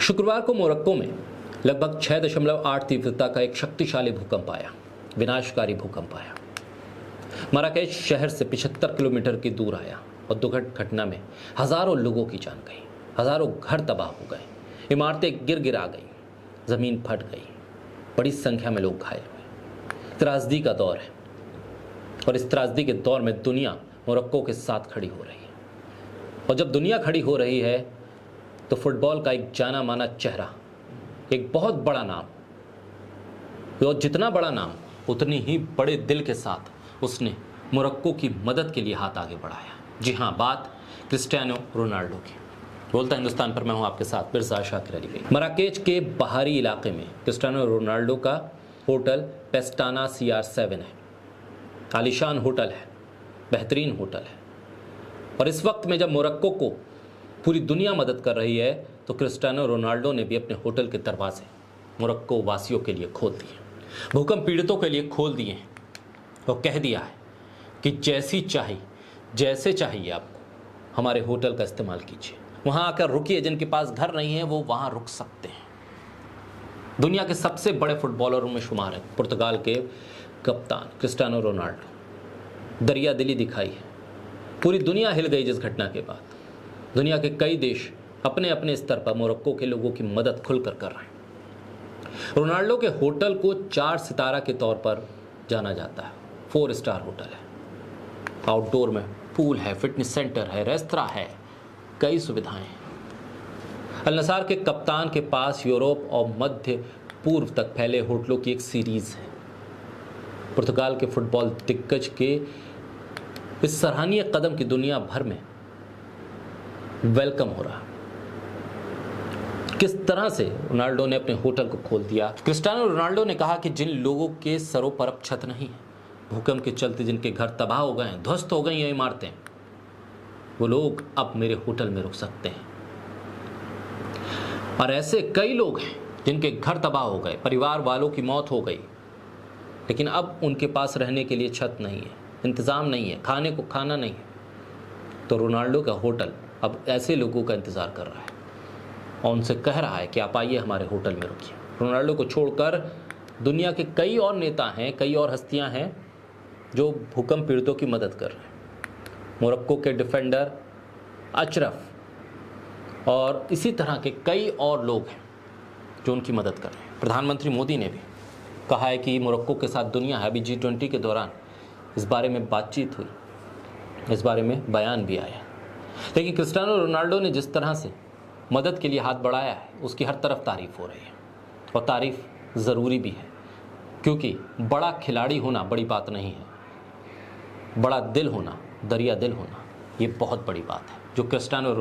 शुक्रवार को मोरक्को में लगभग 6.8 तीव्रता का एक शक्तिशाली भूकंप आया, विनाशकारी भूकंप आया। मराकेश शहर से 75 किलोमीटर की दूर आया और दुखद घटना में हजारों लोगों की जान गई, हजारों घर तबाह हो गए, इमारतें गिरा गई, जमीन फट गई, बड़ी संख्या में लोग घायल हुए। त्रासदी का दौर है और इस त्रासदी के दौर में दुनिया मोरक्को के साथ खड़ी हो रही है। और जब दुनिया खड़ी हो रही है तो फुटबॉल का एक जाना माना चेहरा, एक बहुत बड़ा नाम, और जितना बड़ा नाम उतनी ही बड़े दिल के साथ उसने मोरक्को की मदद के लिए हाथ आगे बढ़ाया। जी हाँ, बात क्रिस्टियानो रोनाल्डो की। बोलता हिंदुस्तान पर मैं हूं आपके साथ मिर्जा शाकिर अली। मराकेश के बाहरी इलाके में क्रिस्टियानो रोनाल्डो का होटल पेस्टाना CR7 है। आलीशान होटल है, बेहतरीन होटल है। और इस वक्त में जब मोरक्को को पूरी दुनिया मदद कर रही है तो क्रिस्टियानो रोनाल्डो ने भी अपने होटल के दरवाजे मोरक्को वासियों के लिए खोल दिए, भूकंप पीड़ितों के लिए खोल दिए हैं और कह दिया है कि जैसे चाहिए आपको हमारे होटल का इस्तेमाल कीजिए, वहाँ आकर रुकिए। जिनके पास घर नहीं है वो वहाँ रुक सकते हैं। दुनिया के सबसे बड़े फुटबॉलरों में शुमार है पुर्तगाल के कप्तान क्रिस्टियानो रोनाल्डो। दरिया दिली दिखाई है, पूरी दुनिया हिल गई जिस घटना के बाद। दुनिया के कई देश अपने अपने स्तर पर मोरक्को के लोगों की मदद खुलकर कर रहे हैं। रोनाल्डो के होटल को 4 सितारा के तौर पर जाना जाता है, 4 स्टार होटल है। आउटडोर में पूल है, फिटनेस सेंटर है, रेस्तरा है, कई सुविधाएं हैं। अल नसार के कप्तान के पास यूरोप और मध्य पूर्व तक फैले होटलों की एक सीरीज है। पुर्तगाल के फुटबॉल दिग्गज के इस सराहनीय कदम की दुनिया भर में वेलकम हो रहा। किस तरह से रोनाल्डो ने अपने होटल को खोल दिया। क्रिस्टियानो रोनाल्डो ने कहा कि जिन लोगों के सरों पर अब छत नहीं है, भूकंप के चलते जिनके घर तबाह हो गए हैं, ध्वस्त हो गई हैं इमारतें, वो लोग अब मेरे होटल में रुक सकते हैं। और ऐसे कई लोग हैं जिनके घर तबाह हो गए, परिवार वालों की मौत हो गई, लेकिन अब उनके पास रहने के लिए छत नहीं है, इंतज़ाम नहीं है, खाने को खाना नहीं है। तो रोनाल्डो का होटल अब ऐसे लोगों का इंतज़ार कर रहा है और उनसे कह रहा है कि आप आइए हमारे होटल में रुकिए। रोनाल्डो को छोड़कर दुनिया के कई और नेता हैं, कई और हस्तियां हैं जो भूकंप पीड़ितों की मदद कर रहे हैं। मोरक्को के डिफेंडर अशरफ और इसी तरह के कई और लोग हैं जो उनकी मदद कर रहे हैं। प्रधानमंत्री मोदी ने भी कहा है कि मोरक्को के साथ दुनिया है। अभी G20 के दौरान इस बारे में बातचीत हुई, इस बारे में बयान भी आया। लेकिन क्रिस्टियानो रोनाल्डो ने जिस तरह से मदद के लिए हाथ बढ़ाया है उसकी हर तरफ तारीफ हो रही है और तारीफ ज़रूरी भी है, क्योंकि बड़ा खिलाड़ी होना बड़ी बात नहीं है, बड़ा दिल होना, दरिया दिल होना, ये बहुत बड़ी बात है जो क्रिस्टियानो